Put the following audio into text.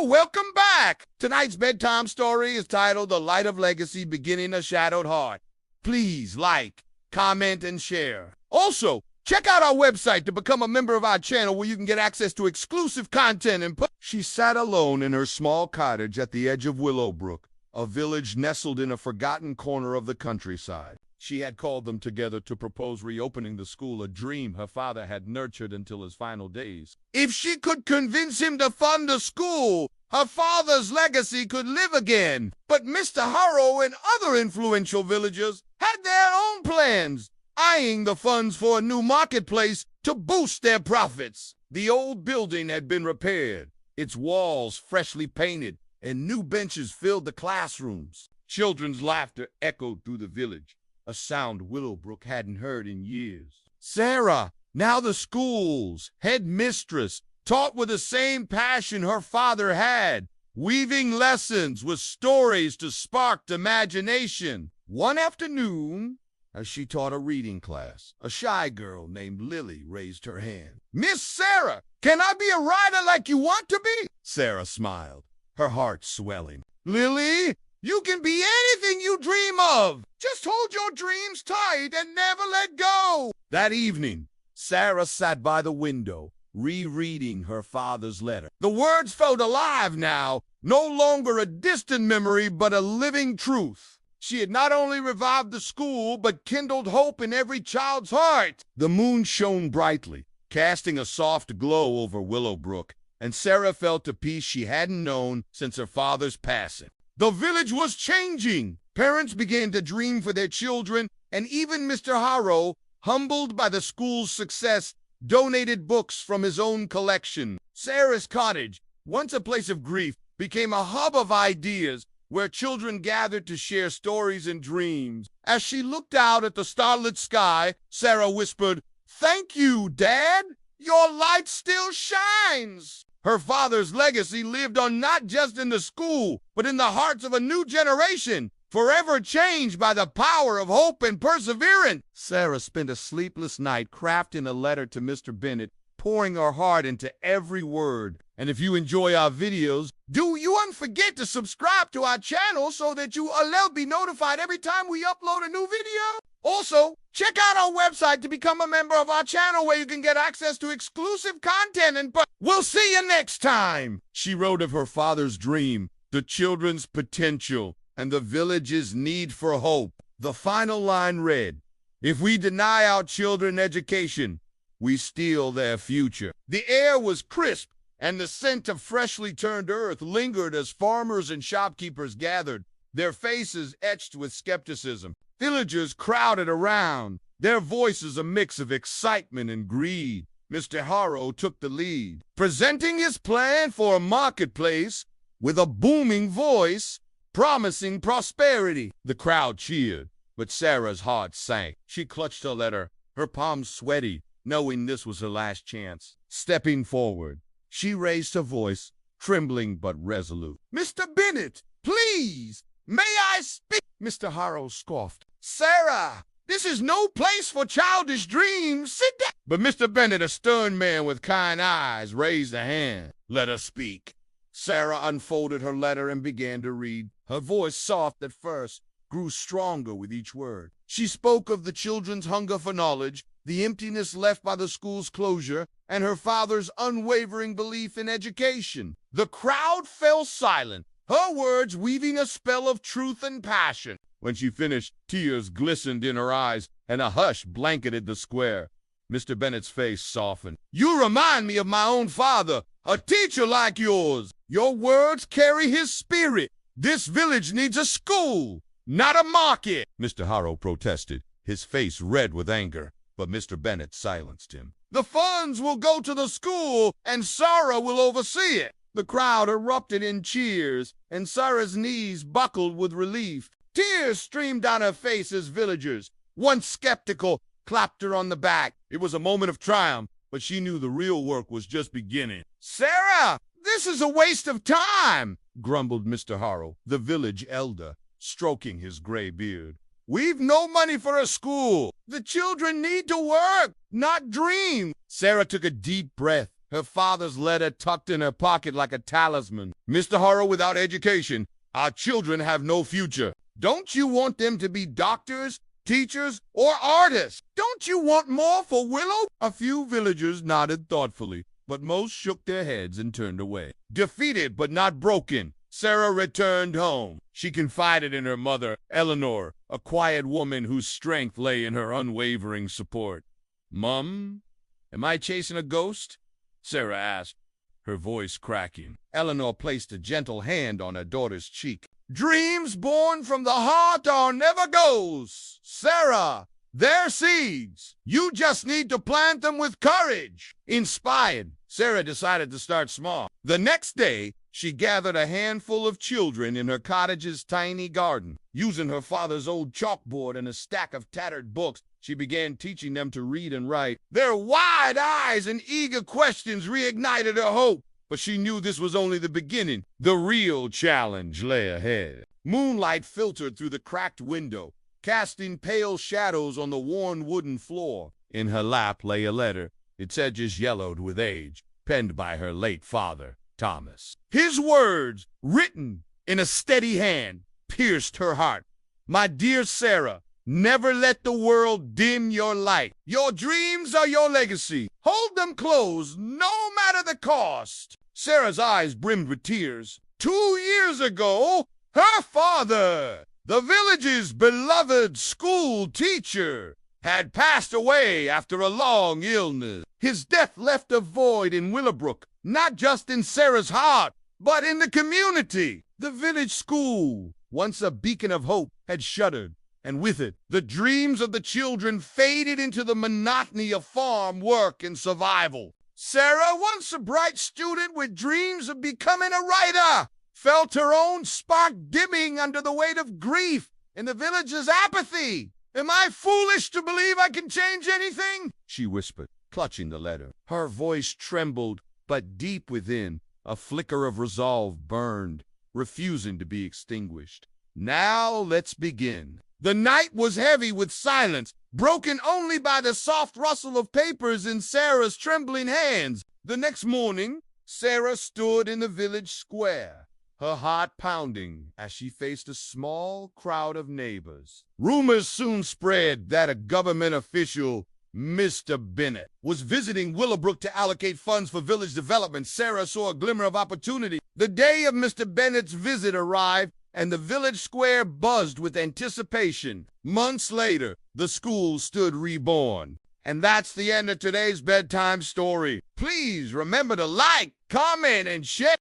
Hello, welcome back. Tonight's bedtime story is titled The Light of Legacy, Beginning a Shadowed Heart. Please like, comment, and share. Also, check out our website to become a member of our channel where you can get access to exclusive content and She sat alone in her small cottage at the edge of Willowbrook, a village nestled in a forgotten corner of the countryside. She had called them together to propose reopening the school, a dream her father had nurtured until his final days. If she could convince him to fund the school, her father's legacy could live again. But Mr. Harrow and other influential villagers had their own plans, eyeing the funds for a new marketplace to boost their profits. The old building had been repaired, its walls freshly painted, and new benches filled the classrooms. Children's laughter echoed through the village, a sound Willowbrook hadn't heard in years. Sarah, now the school's headmistress, taught with the same passion her father had, weaving lessons with stories to spark imagination. One afternoon, as she taught a reading class, a shy girl named Lily raised her hand. "Miss Sarah, can I be a writer like you want to be?" Sarah smiled, her heart swelling. "Lily, you can be anything you dream of. Just hold your dreams tight and never let go." That evening, Sarah sat by the window, rereading her father's letter. The words felt alive now, no longer a distant memory, but a living truth. She had not only revived the school, but kindled hope in every child's heart. The moon shone brightly, casting a soft glow over Willowbrook, and Sarah felt a peace she hadn't known since her father's passing. The village was changing. Parents began to dream for their children, and even Mr. Harrow, humbled by the school's success, donated books from his own collection. Sarah's cottage, once a place of grief, became a hub of ideas where children gathered to share stories and dreams. As she looked out at the starlit sky, Sarah whispered, "Thank you, Dad. Your light still shines." Her father's legacy lived on not just in the school, but in the hearts of a new generation, forever changed by the power of hope and perseverance. Sarah spent a sleepless night crafting a letter to Mr. Bennett, pouring her heart into every word. And if you enjoy our videos, do you don't forget to subscribe to our channel so that you will be notified every time we upload a new video. Also, check out our website to become a member of our channel where you can get access to exclusive content and we'll see you next time. She wrote of her father's dream, the children's potential, and the village's need for hope. The final line read, "If we deny our children education, we steal their future." The air was crisp, and the scent of freshly turned earth lingered as farmers and shopkeepers gathered, their faces etched with skepticism. Villagers crowded around, their voices a mix of excitement and greed. Mr. Harrow took the lead, presenting his plan for a marketplace with a booming voice, promising prosperity. The crowd cheered, but Sarah's heart sank. She clutched her letter, her palms sweaty, knowing this was her last chance. Stepping forward, she raised her voice, trembling but resolute. "Mr. Bennett, please, may I speak?" Mr. Harrow scoffed. "Sarah, this is no place for childish dreams. Sit down." But Mr. Bennett, a stern man with kind eyes, raised a hand. "Let her speak." Sarah unfolded her letter and began to read. Her voice, soft at first, grew stronger with each word. She spoke of the children's hunger for knowledge, the emptiness left by the school's closure, and her father's unwavering belief in education. The crowd fell silent, her words weaving a spell of truth and passion. When she finished, tears glistened in her eyes, and a hush blanketed the square. Mr. Bennett's face softened. "You remind me of my own father, a teacher like yours. Your words carry his spirit. This village needs a school, not a market." Mr. Harrow protested, his face red with anger, but Mr. Bennett silenced him. "The funds will go to the school, and Sarah will oversee it." The crowd erupted in cheers, and Sarah's knees buckled with relief. Tears streamed down her face as villagers, once skeptical, clapped her on the back. It was a moment of triumph, but she knew the real work was just beginning. "Sarah, this is a waste of time," grumbled Mr. Harrow, the village elder, stroking his gray beard. "We've no money for a school. The children need to work, not dream." Sarah took a deep breath, her father's letter tucked in her pocket like a talisman. Mr. Horror, without education, our children have no future. Don't you want them to be doctors, teachers, or artists? Don't you want more for Willow? A few villagers nodded thoughtfully, but most shook their heads and turned away. Defeated but not broken, Sarah returned home. She confided in her mother, Eleanor, a quiet woman whose strength lay in her unwavering support. "Mum, am I chasing a ghost?" Sarah asked, her voice cracking. Eleanor placed a gentle hand on her daughter's cheek. "Dreams born from the heart are never ghosts, Sarah. They're seeds. You just need to plant them with courage." Inspired, Sarah decided to start small. The next day, she gathered a handful of children in her cottage's tiny garden. Using her father's old chalkboard and a stack of tattered books, she began teaching them to read and write. Their wide eyes and eager questions reignited her hope, but she knew this was only the beginning. The real challenge lay ahead. Moonlight filtered through the cracked window, casting pale shadows on the worn wooden floor. In her lap lay a letter, its edges yellowed with age, penned by her late father, Thomas. His words, written in a steady hand, pierced her heart. "My dear Sarah, never let the world dim your light. Your dreams are your legacy. Hold them close, no matter the cost." Sarah's eyes brimmed with tears. 2 years ago, her father, the village's beloved school teacher, had passed away after a long illness. His death left a void in Willowbrook, not just in Sarah's heart, but in the community. The village school, once a beacon of hope, had shuttered, and with it, the dreams of the children faded into the monotony of farm work and survival. Sarah, once a bright student with dreams of becoming a writer, felt her own spark dimming under the weight of grief and the village's apathy. "Am I foolish to believe I can change anything?" she whispered, clutching the letter. Her voice trembled, but deep within, a flicker of resolve burned, refusing to be extinguished. "Now let's begin." The night was heavy with silence, broken only by the soft rustle of papers in Sarah's trembling hands. The next morning, Sarah stood in the village square, her heart pounding as she faced a small crowd of neighbors. Rumors soon spread that a government official, Mr. Bennett, was visiting Willowbrook to allocate funds for village development. Sarah saw a glimmer of opportunity. The day of Mr. Bennett's visit arrived, and the village square buzzed with anticipation. Months later, the school stood reborn. And that's the end of today's bedtime story. Please remember to like, comment, and share.